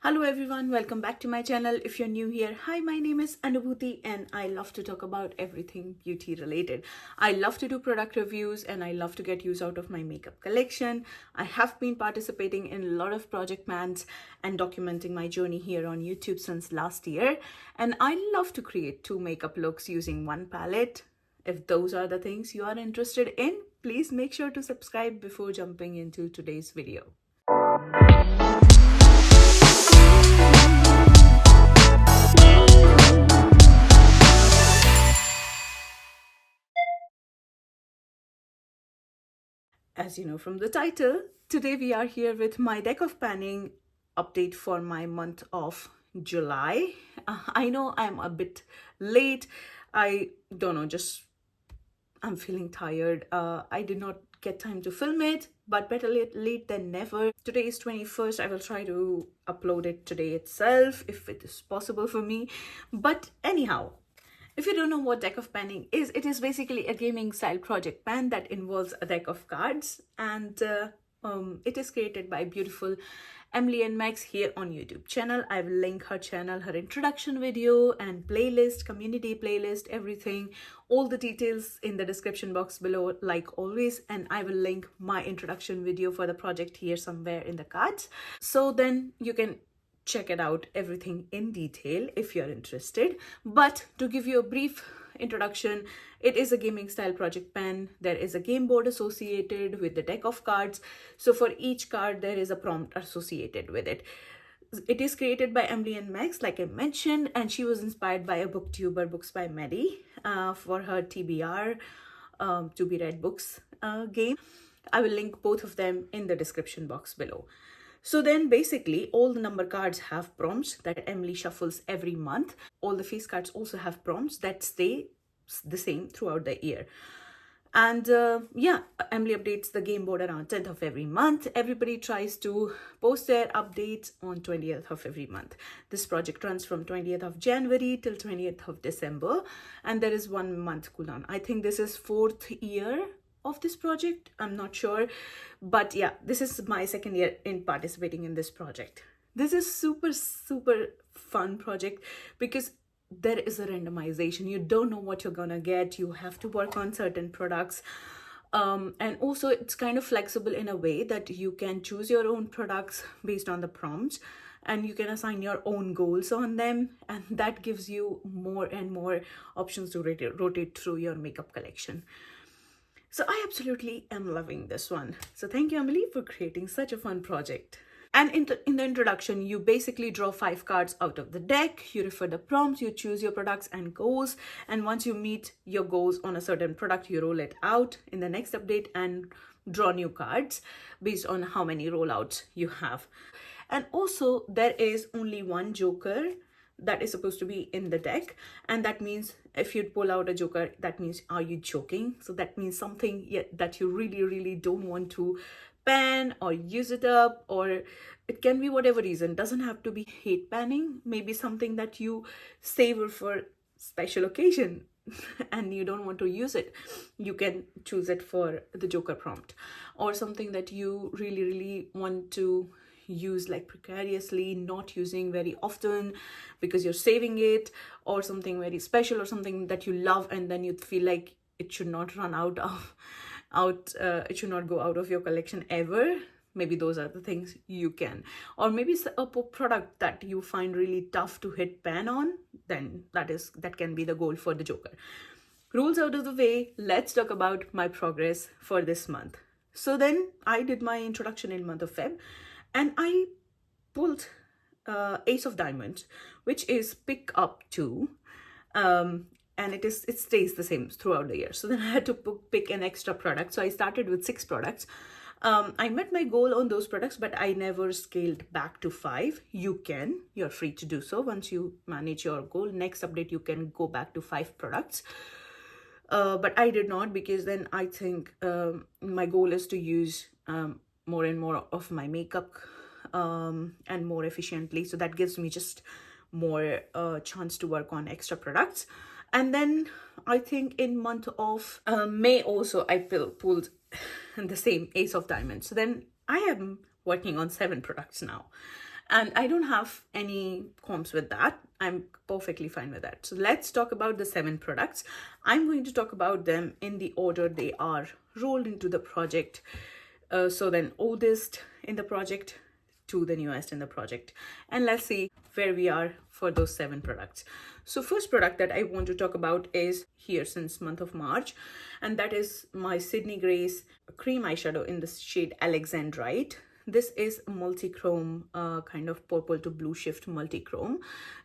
Hello everyone, welcome back to my channel. If you're new here, hi, my name is Anubhuti and I love to talk about everything beauty related. I love to do product reviews and I love to get use out of my makeup collection. I have been participating in a lot of project mans and documenting my journey here on YouTube since last year. And I love to create 2 makeup looks using one palette. If those are the things you are interested in, please make sure to subscribe before jumping into today's video. As you know from the title, today we are here with my deck of panning update for my month of July. I know I'm a bit late. I don't know, just I'm feeling tired. I did not get time to film it, but better late than never. Today is 21st. I will try to upload it today itself if it is possible for me. But anyhow, if you don't know what deck of panning is, it is basically a gaming style project pan that involves a deck of cards, and it is created by beautiful Emily and Max here on YouTube channel. I will link her channel, her introduction video and playlist, community playlist, everything, all the details in the description box below like always, and I will link my introduction video for the project here somewhere in the cards. So then you can check it out everything in detail if you're interested. But to give you a brief introduction, it is a gaming style project pen. There is a game board associated with the deck of cards, so for each card there is a prompt associated with it. It is created by Emily and Max, like I mentioned, and she was inspired by a booktuber, Books by Maddie, for her TBR, to be read books game. I will link both of them in the description box below. So then basically all the number cards have prompts that Emily shuffles every month. All the face cards also have prompts that stay the same throughout the year. And Emily updates the game board around 10th of every month. Everybody tries to post their updates on 20th of every month. This project runs from 20th of January till 20th of December. And there is 1 month cooldown. I think this is 4th year of this project. I'm not sure, but yeah, this is my 2nd year in participating in this project. This is super fun project because there is a randomization. You don't know what you're gonna get. You have to work on certain products, and also it's kind of flexible in a way that you can choose your own products based on the prompts, and you can assign your own goals on them, and that gives you more and more options to rotate through your makeup collection. So I absolutely am loving this one. So thank you, Emily, for creating such a fun project. And in the introduction, you basically draw 5 cards out of the deck, you refer the prompts, you choose your products and goals, and once you meet your goals on a certain product, you roll it out in the next update and draw new cards based on how many rollouts you have. And also there is only one joker that is supposed to be in the deck, and that means if you pull out a joker, that means are you joking? So that means something that you really don't want to pan or use it up, or it can be whatever reason. Doesn't have to be hate panning, maybe something that you savor for special occasion and you don't want to use it. You can choose it for the joker prompt, or something that you really want to use like precariously, not using very often because you're saving it, or something very special, or something that you love and then you feel like it should not run out of it should not go out of your collection ever. Maybe those are the things you can. Or maybe it's a product that you find really tough to hit pan on, then that can be the goal for the joker. Rules out of the way, let's talk about my progress for this month. So then I did my introduction in month of Feb, and I pulled Ace of Diamonds, which is pick up 2, and it stays the same throughout the year. So then I had to pick an extra product. So I started with 6 products. I met my goal on those products, but I never scaled back to 5. You're free to do so. Once you manage your goal, next update you can go back to 5 products. But I did not, because then I think my goal is to use more and more of my makeup and more efficiently. So that gives me just more chance to work on extra products. And then I think in month of May also I pulled the same Ace of Diamonds. So then I am working on 7 products now. And I don't have any qualms with that. I'm perfectly fine with that. So let's talk about the 7 products. I'm going to talk about them in the order they are rolled into the project. So then oldest in the project to the newest in the project. And let's see where we are for those 7 products. So first product that I want to talk about is here since month of March, and that is my Sydney Grace cream eyeshadow in the shade Alexandrite. This is a multi-chrome, kind of purple to blue shift multi-chrome,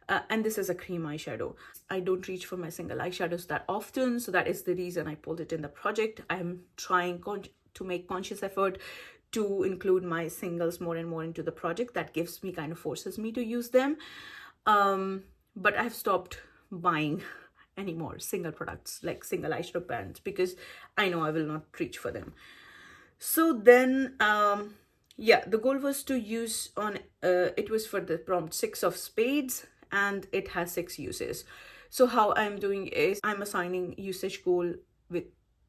and this is a cream eyeshadow. I don't reach for my single eyeshadows that often, so that is the reason I pulled it in the project. I'm trying to make conscious effort to include my singles more and more into the project. That gives me, kind of forces me to use them. But I've stopped buying any more single products like single eyeshadow pans because I know I will not reach for them. So then, yeah, the goal was to use on, it was for the prompt 6 of spades and it has 6 uses. So how I'm doing is I'm assigning usage goal with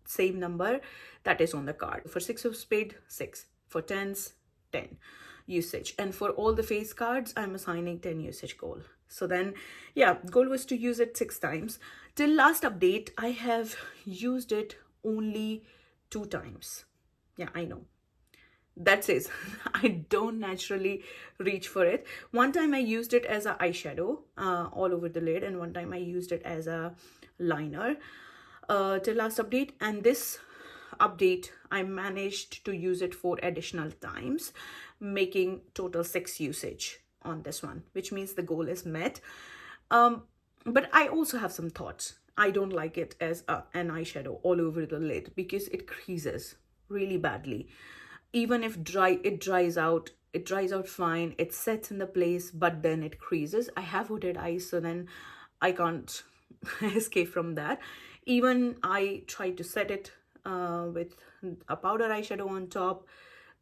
same number that is on the card. For 6 of spade, 6. For tens, 10 usage. And for all the face cards, I'm assigning 10 usage goal. So then, yeah, goal was to use it 6 times. Till last update, I have used it only 2 times. Yeah, I know. That says I don't naturally reach for it. One time I used it as an eyeshadow all over the lid, and one time I used it as a liner till last update. And this update I managed to use it 4 additional times, making total 6 usage on this one, which means the goal is met. But I also have some thoughts. I don't like it as an eyeshadow all over the lid because it creases really badly. Even if it dries out fine, it sets in the place, but then it creases. I have hooded eyes, so then I can't escape from that. Even I tried to set it with a powder eyeshadow on top.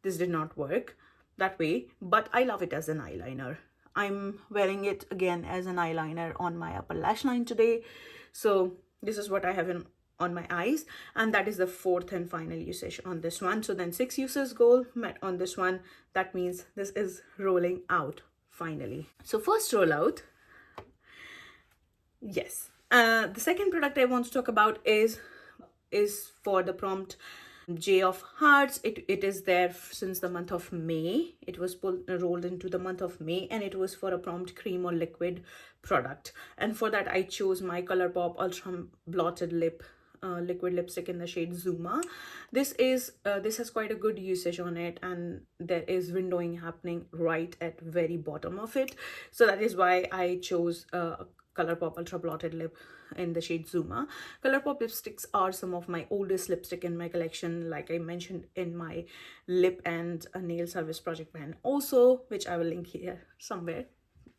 This did not work that way, but I love it as an eyeliner. I'm wearing it again as an eyeliner on my upper lash line today. So this is what I have on my eyes, and that is the 4th and final usage on this one. So then 6 uses goal met on this one. That means this is rolling out finally. So first rollout, yes. The second product I want to talk about is for the prompt J of Hearts. It is there since the month of May. It was rolled into the month of May, and it was for a prompt cream or liquid product. And for that I chose my ColourPop Ultra Blotted Lip liquid lipstick in the shade Zuma. This has quite a good usage on it, and there is windowing happening right at very bottom of it. So that is why I chose ColourPop Ultra Blotted Lip in the shade Zuma. ColourPop lipsticks are some of my oldest lipstick in my collection, like I mentioned in my lip and a nail service project pan also, which I will link here somewhere.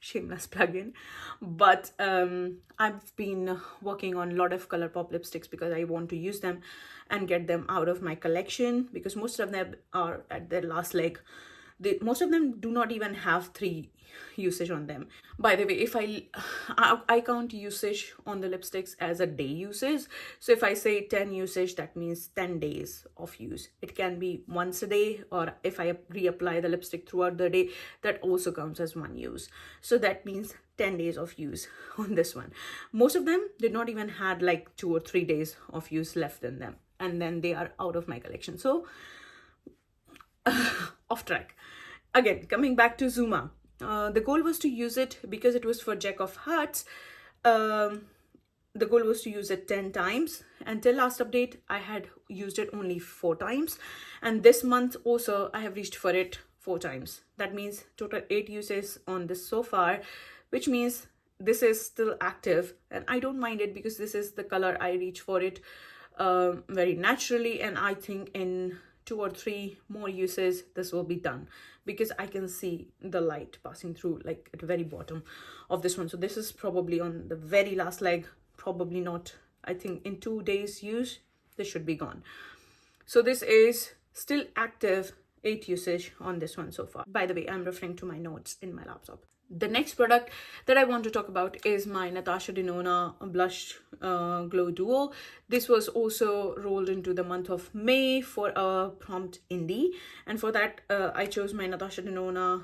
Shameless plug-in. But I've been working on a lot of ColourPop lipsticks because I want to use them and get them out of my collection, because most of them are at their last leg. Most of them do not even have 3 usage on them. By the way, if I count usage on the lipsticks as a day usage. So if I say 10 usage, that means 10 days of use. It can be once a day, or if I reapply the lipstick throughout the day, that also counts as 1 use. So that means 10 days of use on this one. Most of them did not even had like 2 or 3 days of use left in them, and then they are out of my collection. So off track. Again, coming back to Zuma. The goal was to use it because it was for Jack of Hearts. The goal was to use it 10 times. Until last update, I had used it only 4 times. And this month also, I have reached for it 4 times. That means total 8 uses on this so far, which means this is still active. And I don't mind it because this is the color I reach for it very naturally. And I think in 2 or 3 more uses this will be done, because I can see the light passing through like at the very bottom of this one. So this is probably on the very last leg, probably not. I think in 2 days use this should be gone. So this is still active, 8 usage on this one so far. By the way, I'm referring to my notes in my laptop. The next product that I want to talk about is my Natasha Denona Blush Glow Duo. This was also rolled into the month of May for a prompt indie. And for that, I chose my Natasha Denona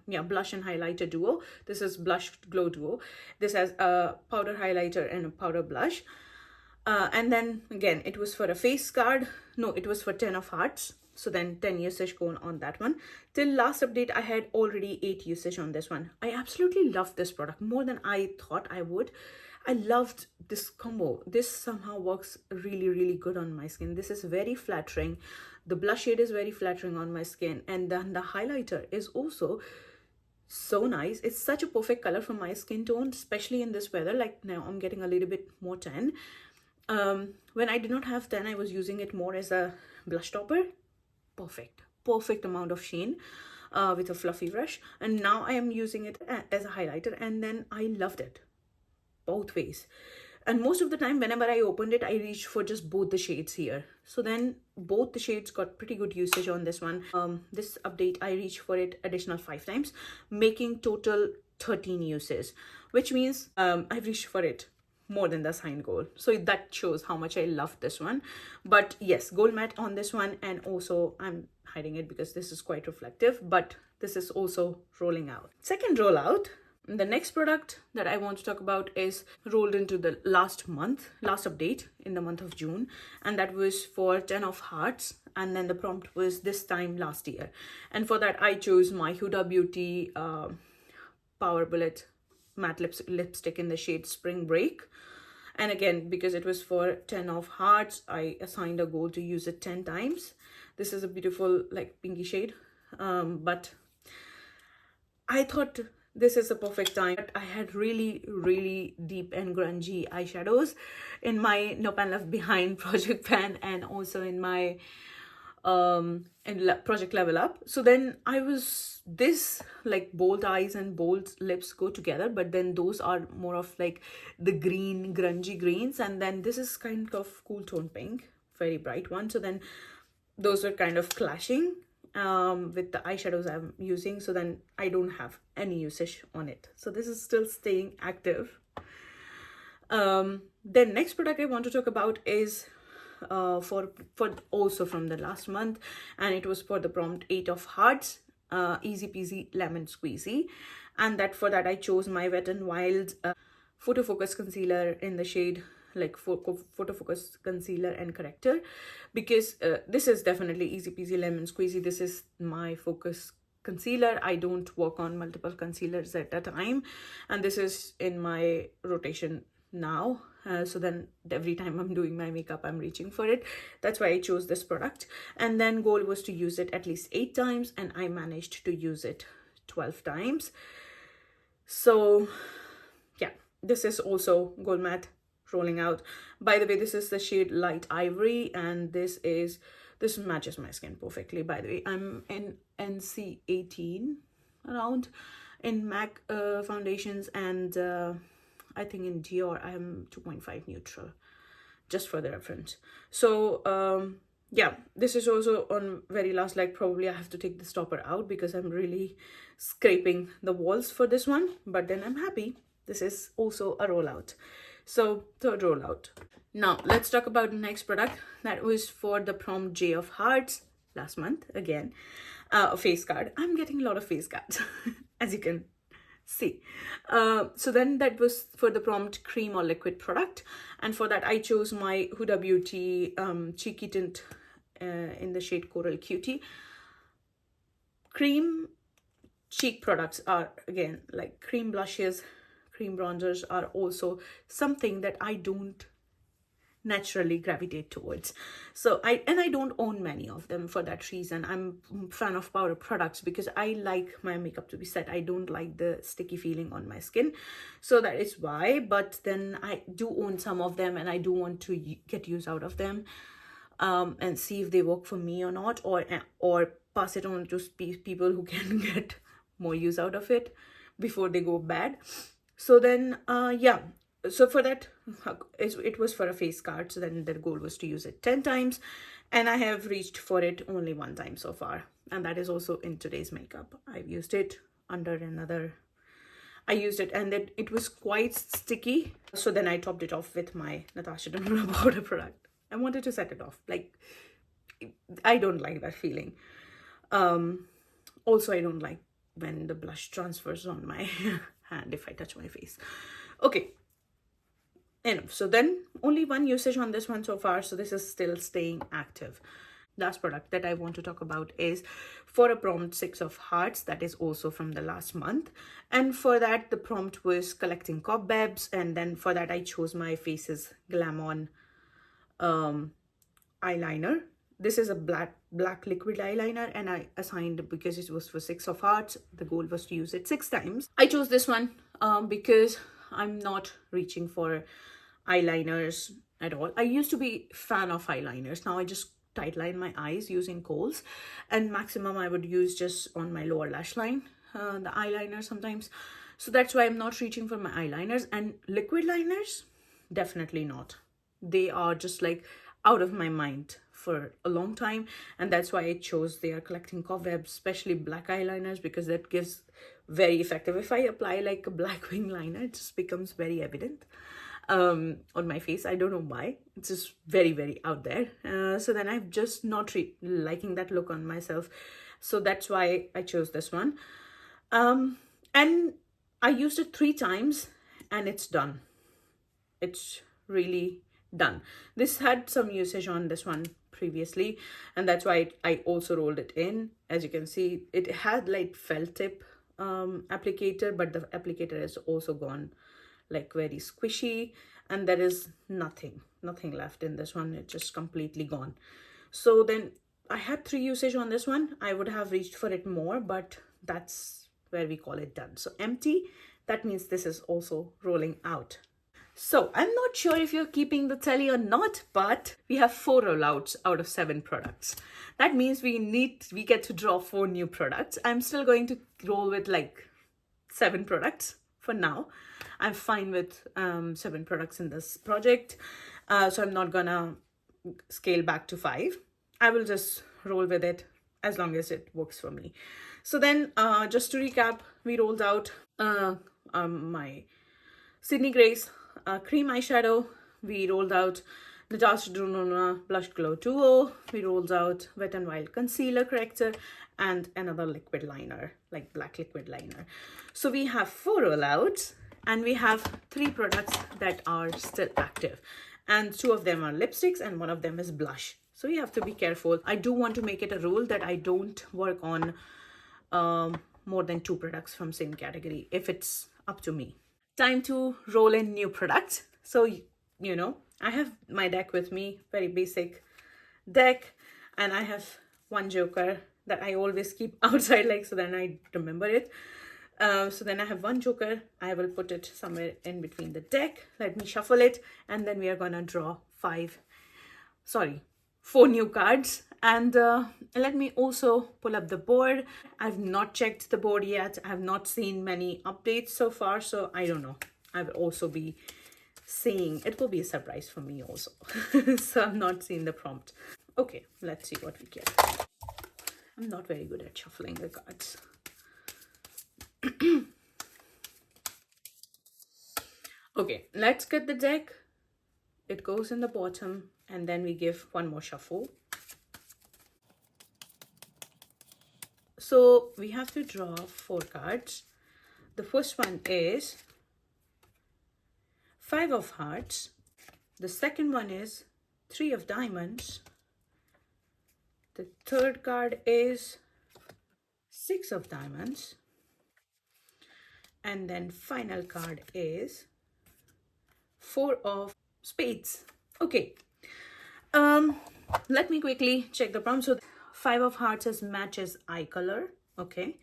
yeah, blush and highlighter duo. This is Blush Glow Duo. This has a powder highlighter and a powder blush. And then again, it was for a face card. No, it was for 10 of hearts. So then 10 usage going on that one. Till last update, I had already 8 usage on this one. I absolutely loved this product more than I thought I would. I loved this combo. This somehow works really, really good on my skin. This is very flattering. The blush shade is very flattering on my skin. And then the highlighter is also so nice. It's such a perfect color for my skin tone, especially in this weather. Like now I'm getting a little bit more tan. When I did not have tan, I was using it more as a blush topper. Perfect amount of sheen with a fluffy brush. And now I am using it as a highlighter, and then I loved it both ways. And most of the time whenever I opened it, I reached for just both the shades here. So then both the shades got pretty good usage on this one. This update, I reached for it additional 5 times, making total 13 uses, which means I've reached for it more than the signed goal. So that shows how much I love this one. But yes, gold matte on this one, and also I'm hiding it because this is quite reflective, but this is also rolling out. Second rollout, the next product that I want to talk about is rolled into the last update in the month of June, and that was for 10 of hearts, and then the prompt was this time last year. And for that I chose my Huda Beauty Power Bullet matte lipstick in the shade Spring Break. And again, because it was for 10 of hearts, I assigned a goal to use it 10 times. This is a beautiful like pinky shade, but I thought this is a perfect time. But I had really deep and grungy eyeshadows in my No Pan Left Behind project pan, and also in my project Level Up. So then I was this like bold eyes and bold lips go together, but then those are more of like the green grungy greens, and then this is kind of cool tone pink, very bright one. So then those were kind of clashing with the eyeshadows I'm using. So then I don't have any usage on it, so this is still staying active. Then next product I want to talk about is for also from the last month, and it was for the prompt 8 of hearts, Easy Peasy Lemon Squeezy. And that for that I chose my Wet n Wild photo focus concealer in the shade like photo focus concealer and corrector, because this is definitely Easy Peasy Lemon Squeezy. This is my focus concealer. I don't work on multiple concealers at a time, and this is in my rotation now. So then every time I'm doing my makeup, I'm reaching for it. That's why I chose this product. And then goal was to use it at least 8 times, and I managed to use it 12 times. So yeah, this is also gold matte rolling out. By the way, this is the shade Light Ivory, and this matches my skin perfectly. By the way, I'm in NC 18 around in MAC foundations, and I think in Dior I'm 2.5 neutral, just for the reference. So yeah, this is also on very last, like probably I have to take the stopper out because I'm really scraping the walls for this one, but then I'm happy. This is also a rollout. So third rollout. Now let's talk about the next product that was for the prompt J of Hearts last month. Again, a face card. I'm getting a lot of face cards as you can see. So then that was for the prompt cream or liquid product, and for that I chose my Huda Beauty cheeky tint in the shade Coral Cutie. Cream cheek products are again like cream blushes, cream bronzers are also something that I don't naturally gravitate towards. So I don't own many of them for that reason. I'm a fan of powder products because I like my makeup to be set. I don't like the sticky feeling on my skin, so that is why. But then I do own some of them, and I do want to get use out of them and see if they work for me or not, or pass it on to people who can get more use out of it before they go bad. So then yeah, so for that it was for a face card, so then the goal was to use it 10 times, and I have reached for it only 1 time so far, and that is also in today's makeup. I've used it under another, I used it and then it was quite sticky, so then I topped it off with my Natasha Denona powder product. I wanted to set it off, like I don't like that feeling. Also I don't like when the blush transfers on my hand if I touch my face. Okay, enough. So then only one usage on this one so far, so this is still staying active. Last product that I want to talk about is for a prompt 6 of Hearts, that is also from the last month. And for that, the prompt was collecting cobwebs, and then for that I chose my Faces Glam On eyeliner. This is a black liquid eyeliner, and I assigned, because it was for 6 of Hearts, the goal was to use it 6 times. I chose this one because I'm not reaching for eyeliners at all. I used to be fan of eyeliners. Now I just tightline my eyes using kohl's, and maximum I would use just on my lower lash line the eyeliner sometimes. So that's why I'm not reaching for my eyeliners. And liquid liners, definitely not. They are just like out of my mind for a long time, and that's why I chose they are collecting cobwebs, especially black eyeliners, because that gives very effective. If I apply like a black wing liner, it just becomes very evident on my face. I don't know why. It's just very, very out there. So then I'm just not liking that look on myself. So that's why I chose this one. And I used it 3 times and it's done. It's really done. This had some usage on this one previously, and that's why I also rolled it in. As you can see, it had like felt tip applicator, but the applicator has also gone like very squishy, and there is nothing left in this one. It's just completely gone. So then I had 3 usage on this one. I would have reached for it more, but that's where we call it done. So empty, that means this is also rolling out. So I'm not sure if you're keeping the tally or not, but we have 4 rollouts out of 7 products. That means we get to draw 4 new products. I'm still going to roll with like 7 products for now. I'm fine with 7 products in this project. So I'm not gonna scale back to 5. I will just roll with it as long as it works for me. So then just to recap, we rolled out my Sydney Grace cream eyeshadow. We rolled out Natasha Denona Blush Glow Duo. We rolled out Wet n Wild Concealer Corrector and another liquid liner, like black liquid liner. So we have 4 rollouts, and we have 3 products that are still active. And 2 of them are lipsticks and 1 of them is blush. So you have to be careful. I do want to make it a rule that I don't work on more than 2 products from same category if it's up to me. Time to roll in new products. So, you know, I have my deck with me, very basic deck, and I have 1 joker that I always keep outside, like, so then I remember it. So then I have 1 joker. I will put it somewhere in between the deck. Let me shuffle it, and then we are gonna draw 4 new cards. And let me also pull up the board. I've not checked the board yet. I have not seen many updates so far, so I don't know. I will also be seeing, it will be a surprise for me also. So I've not seen the prompt. Okay, let's see what we get. I'm not very good at shuffling the cards. Okay, let's get the deck. It goes in the bottom, and then we give 1 more shuffle. So we have to draw 4 cards. The first one is 5 of Hearts. The second one is 3 of Diamonds. The third card is 6 of Diamonds. And then final card is 4 of Spades. Okay. Let me quickly check the prompt. So 5 of Hearts is matches eye color. Okay.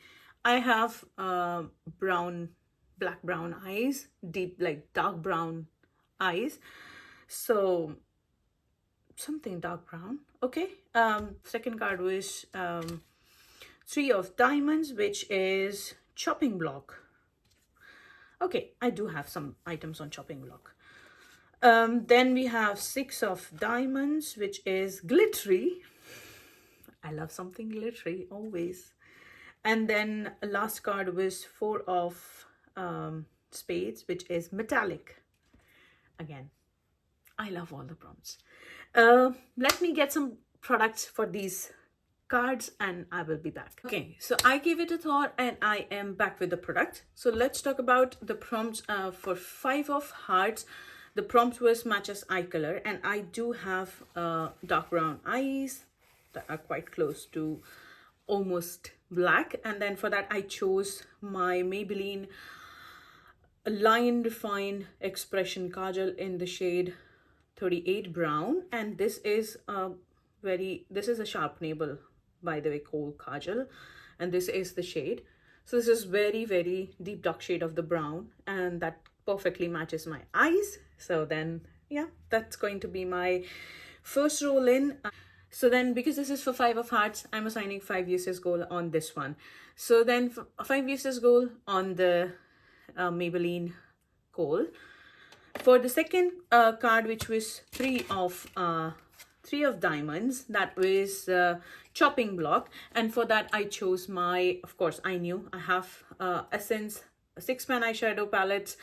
I have black brown eyes, deep, like dark brown eyes. So something dark brown. Okay. Second card was 3 of Diamonds, which is chopping block. Okay, I do have some items on chopping block. Then we have 6 of Diamonds, which is glittery. I love something glittery, always. And then last card was 4 of Spades, which is metallic. Again, I love all the prompts. Let me get some products for these cards and I will be back. Okay, so I gave it a thought and I am back with the product. So let's talk about the prompts. For 5 of hearts, the prompt was matches eye color, and I do have dark brown eyes that are quite close to almost black. And then for that I chose my Maybelline line define expression kajal in the shade 38 brown, and this is a sharp navel, by the way, kohl kajal, and this is the shade. So this is very, very deep dark shade of the brown, and that perfectly matches my eyes. So then yeah, that's going to be my first roll in. So then, because this is for 5 of hearts, I'm assigning 5 uses goal on this one. So then 5 uses goal on the Maybelline Kohl. For the second card, which was three of diamonds, that was chopping block, and for that I chose my, of course I knew I have Essence 6-pan eyeshadow palettes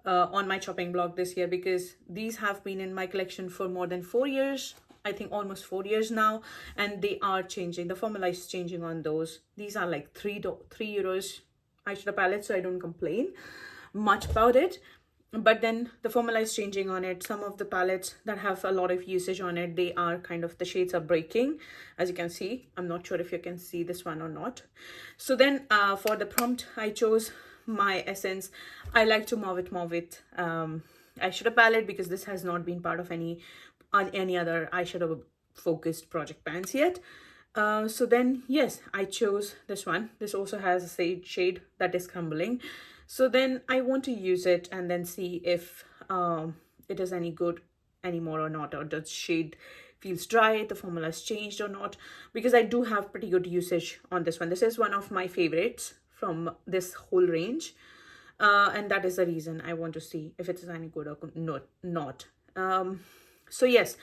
on my chopping block this year, because these have been in my collection for more than 4 years. I think almost 4 years now, and they are changing. The formula is changing on those. These are like €3 eyeshadow palettes, so I don't complain much about it. But then the formula is changing on it. Some of the palettes that have a lot of usage on it, they are kind of, the shades are breaking, as you can see. I'm not sure if you can see this one or not. So then for the prompt, I chose my Essence I Like to Mauve It eyeshadow palette, because this has not been part of any other eyeshadow focused project pans yet. So then yes, I chose this one. This also has a shade that is crumbling. So then I want to use it and then see if it is any good anymore or not, or the shade feels dry, the formula has changed or not, because I do have pretty good usage on this one. This is one of my favorites from this whole range, and that is the reason I want to see if it is any good or not. So yes,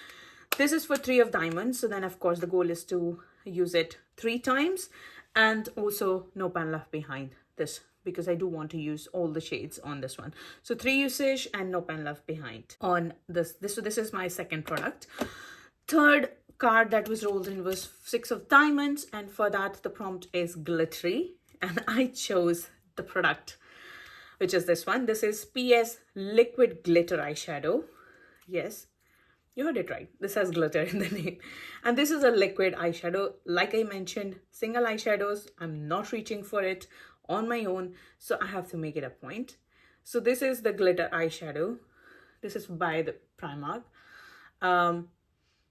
this is for 3 of diamonds. So then of course the goal is to use it 3 times, and also no pan left behind this, because I do want to use all the shades on this one. So 3 usage and no pan left behind on this. So this is my second product. Third card that was rolled in was 6 of diamonds, and for that the prompt is glittery, and I chose the product, which is this one. This is PS Liquid Glitter Eyeshadow. Yes, you heard it right. This has glitter in the name. And this is a liquid eyeshadow. Like I mentioned, single eyeshadows, I'm not reaching for it on my own, so I have to make it a point. So this is the glitter eyeshadow. This is by the Primark.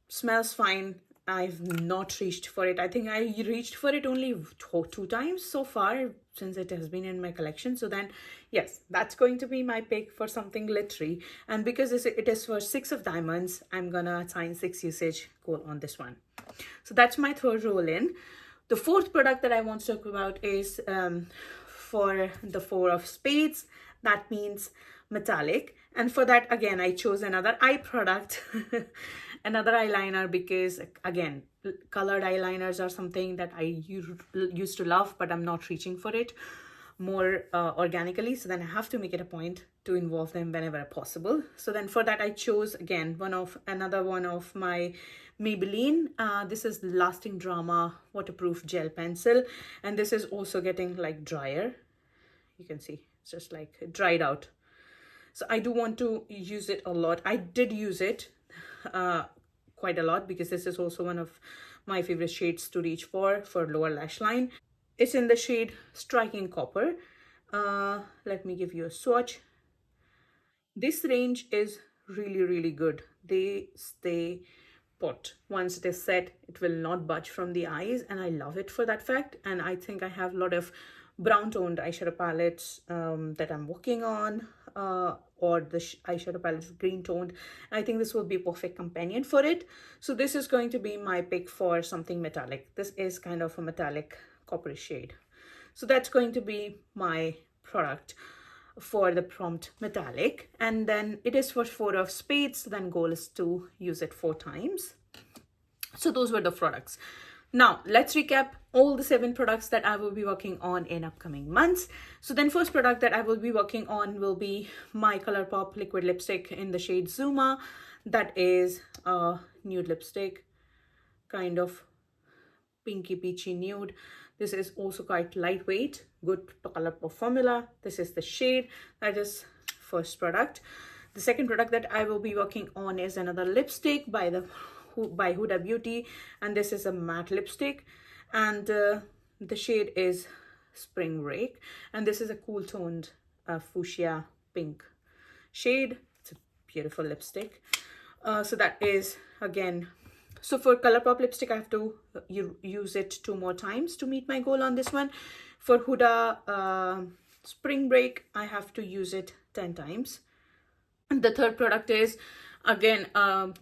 Smells fine. I've not reached for it. I think I reached for it only 2 times so far since it has been in my collection. So then yes, that's going to be my pick for something glittery. And because it is for 6 of diamonds, I'm gonna assign 6 usage goal on this one. So that's my third roll in. The fourth product that I want to talk about is for the 4 of spades. That means metallic. And for that, again, I chose another eye product, another eyeliner, because again, colored eyeliners are something that I used to love, but I'm not reaching for it more organically. So then I have to make it a point to involve them whenever possible. So then for that, I chose again another one of my Maybelline. This is Lasting Drama Waterproof Gel Pencil, and this is also getting like drier. You can see it's just like dried out. So I do want to use it a lot. I did use it quite a lot, because this is also one of my favorite shades to reach for lower lash line. It's in the shade Striking Copper. Let me give you a swatch. This range is really, really good. They stay put. Once it is set, it will not budge from the eyes, and I love it for that fact. And I think I have a lot of brown toned eyeshadow palettes that I'm working on, or the eyeshadow palette is green toned. I think this will be a perfect companion for it. So this is going to be my pick for something metallic. This is kind of a metallic coppery shade. So that's going to be my product for the prompt metallic. And then it is for 4 of spades. So then goal is to use it 4 times. So those were the products. Now let's recap all the 7 products that I will be working on in upcoming months. So then first product that I will be working on will be my ColourPop liquid lipstick in the shade Zuma. That is a nude lipstick, kind of pinky peachy nude. This is also quite lightweight, good color per formula. This is the shade. That is first product. The second product that I will be working on is another lipstick by Huda Beauty, and this is a matte lipstick, and the shade is Spring Break, and this is a cool toned fuchsia pink shade. It's a beautiful lipstick. So that is, again, so for ColourPop lipstick I have to use it 2 more times to meet my goal on this one. For Huda Spring Break I have to use it 10 times. And the third product is again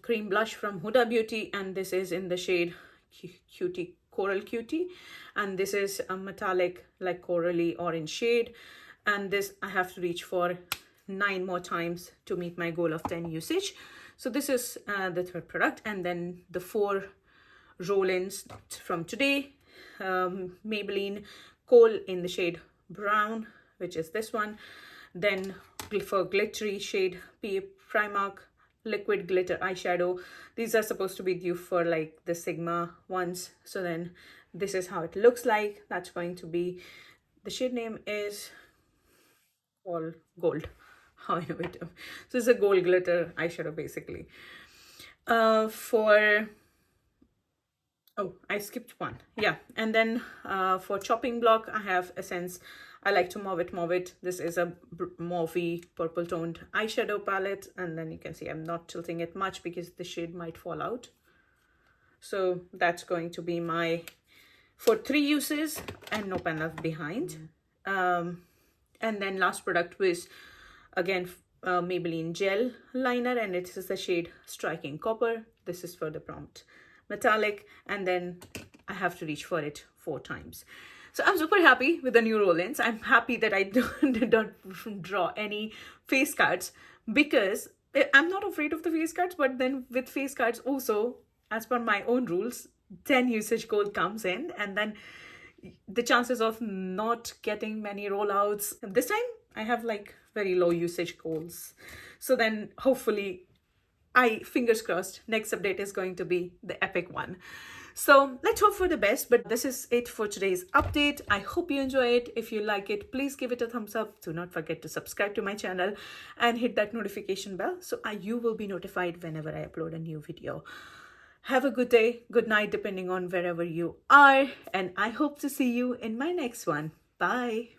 cream blush from Huda Beauty, and this is in the shade Cutie, Coral Cutie, and this is a metallic like corally orange shade, and this I have to reach for 9 more times to meet my goal of 10 usage. So this is the third product. And then the 4 roll-ins from today, Maybelline Kohl in the shade brown, which is this one. Then for glittery shade, Primark liquid glitter eyeshadow. These are supposed to be due for like the Sigma ones. So then this is how it looks like. That's going to be, the shade name is all gold. How innovative. So it's a gold glitter eyeshadow basically. For, oh, I skipped one. Yeah, and then for chopping block, I have Essence. I like to mauve it. This is a mauvey purple toned eyeshadow palette, and then you can see I'm not tilting it much because the shade might fall out. So that's going to be my, for 3 uses and no pen left behind. And then last product was again Maybelline gel liner, and it is the shade Striking Copper. This is for the prompt metallic, and then I have to reach for it 4 times. So I'm super happy with the new roll-ins. I'm happy that I did not draw any face cards, because I'm not afraid of the face cards, but then with face cards also, as per my own rules, 10 usage goal comes in, and then the chances of not getting many rollouts. This time I have like very low usage goals. So then hopefully, fingers crossed, next update is going to be the epic one. So let's hope for the best. But this is it for today's update. I hope you enjoy it. If you like it, please give it a thumbs up. Do not forget to subscribe to my channel and hit that notification bell so you will be notified whenever I upload a new video. Have a good day, good night, depending on wherever you are. And I hope to see you in my next one. Bye.